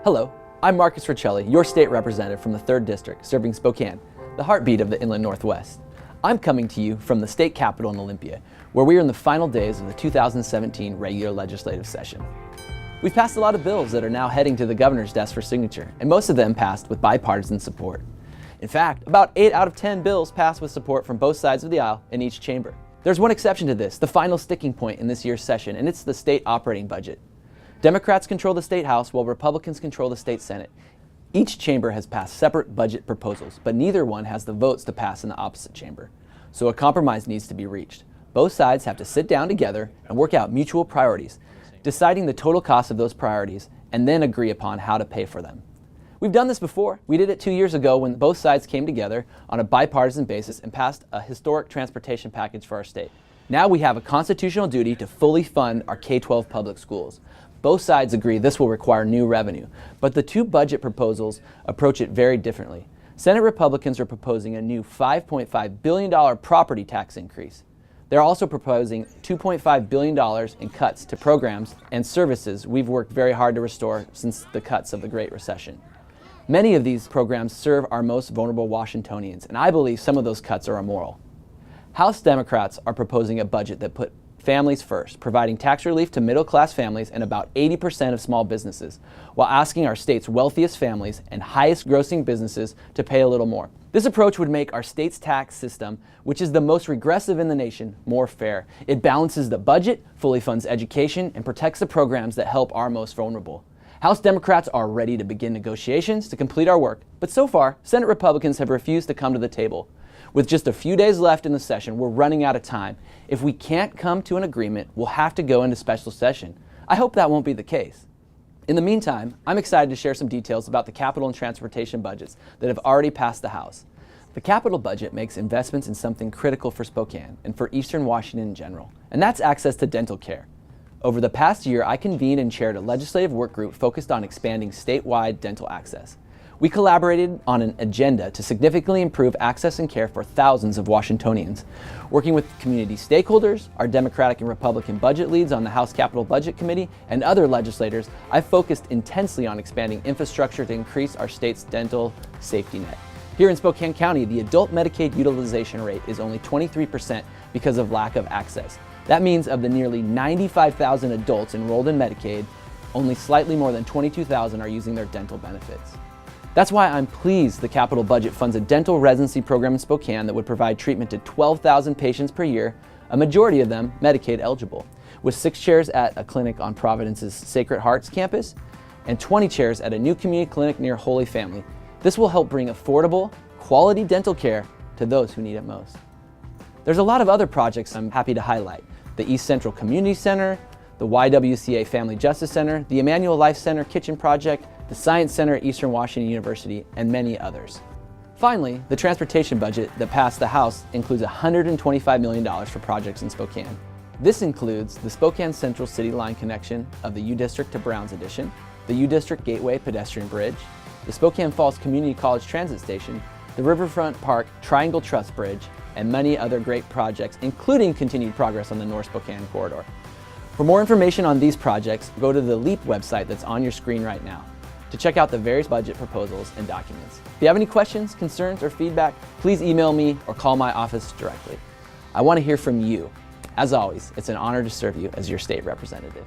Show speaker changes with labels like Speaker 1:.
Speaker 1: Hello, I'm Marcus Riccelli, your state representative from the 3rd District, serving Spokane, the heartbeat of the Inland Northwest. I'm coming to you from the state capitol in Olympia, where we are in the final days of the 2017 regular legislative session. We've passed a lot of bills that are now heading to the governor's desk for signature, and most of them passed with bipartisan support. In fact, about 8 out of 10 bills passed with support from both sides of the aisle in each chamber. There's one exception to this, the final sticking point in this year's session, and it's the state operating budget. Democrats control the state House while Republicans control the state Senate. Each chamber has passed separate budget proposals, but neither one has the votes to pass in the opposite chamber. So a compromise needs to be reached. Both sides have to sit down together and work out mutual priorities, deciding the total cost of those priorities, and then agree upon how to pay for them. We've done this before. We did it 2 years ago when both sides came together on a bipartisan basis and passed a historic transportation package for our state. Now we have a constitutional duty to fully fund our K-12 public schools. Both sides agree this will require new revenue, but the two budget proposals approach it very differently. Senate Republicans are proposing a new $5.5 billion property tax increase. They're also proposing $2.5 billion in cuts to programs and services we've worked very hard to restore since the cuts of the Great Recession. Many of these programs serve our most vulnerable Washingtonians, and I believe some of those cuts are immoral. House Democrats are proposing a budget that put families first, providing tax relief to middle-class families and about 80% of small businesses, while asking our state's wealthiest families and highest-grossing businesses to pay a little more. This approach would make our state's tax system, which is the most regressive in the nation, more fair. It balances the budget, fully funds education, and protects the programs that help our most vulnerable. House Democrats are ready to begin negotiations to complete our work, but so far, Senate Republicans have refused to come to the table. With just a few days left in the session, we're running out of time. If we can't come to an agreement, we'll have to go into special session. I hope that won't be the case. In the meantime, I'm excited to share some details about the capital and transportation budgets that have already passed the House. The capital budget makes investments in something critical for Spokane and for Eastern Washington in general, and that's access to dental care. Over the past year, I convened and chaired a legislative work group focused on expanding statewide dental access. We collaborated on an agenda to significantly improve access and care for thousands of Washingtonians. Working with community stakeholders, our Democratic and Republican budget leads on the House Capital Budget Committee, and other legislators, I've focused intensely on expanding infrastructure to increase our state's dental safety net. Here in Spokane County, the adult Medicaid utilization rate is only 23% because of lack of access. That means of the nearly 95,000 adults enrolled in Medicaid, only slightly more than 22,000 are using their dental benefits. That's why I'm pleased the capital budget funds a dental residency program in Spokane that would provide treatment to 12,000 patients per year, a majority of them Medicaid eligible, with 6 chairs at a clinic on Providence's Sacred Hearts campus and 20 chairs at a new community clinic near Holy Family. This will help bring affordable, quality dental care to those who need it most. There's a lot of other projects I'm happy to highlight. The East Central Community Center, the YWCA Family Justice Center, the Emmanuel Life Center Kitchen Project, the Science Center at Eastern Washington University, and many others. Finally, the transportation budget that passed the House includes $125 million for projects in Spokane. This includes the Spokane Central City Line connection of the U District to Browns Addition, the U District Gateway Pedestrian Bridge, the Spokane Falls Community College Transit Station, the Riverfront Park Triangle Truss Bridge, and many other great projects, including continued progress on the North Spokane Corridor. For more information on these projects, go to the LEAP website that's on your screen right now to check out the various budget proposals and documents. If you have any questions, concerns, or feedback, please email me or call my office directly. I want to hear from you. As always, it's an honor to serve you as your state representative.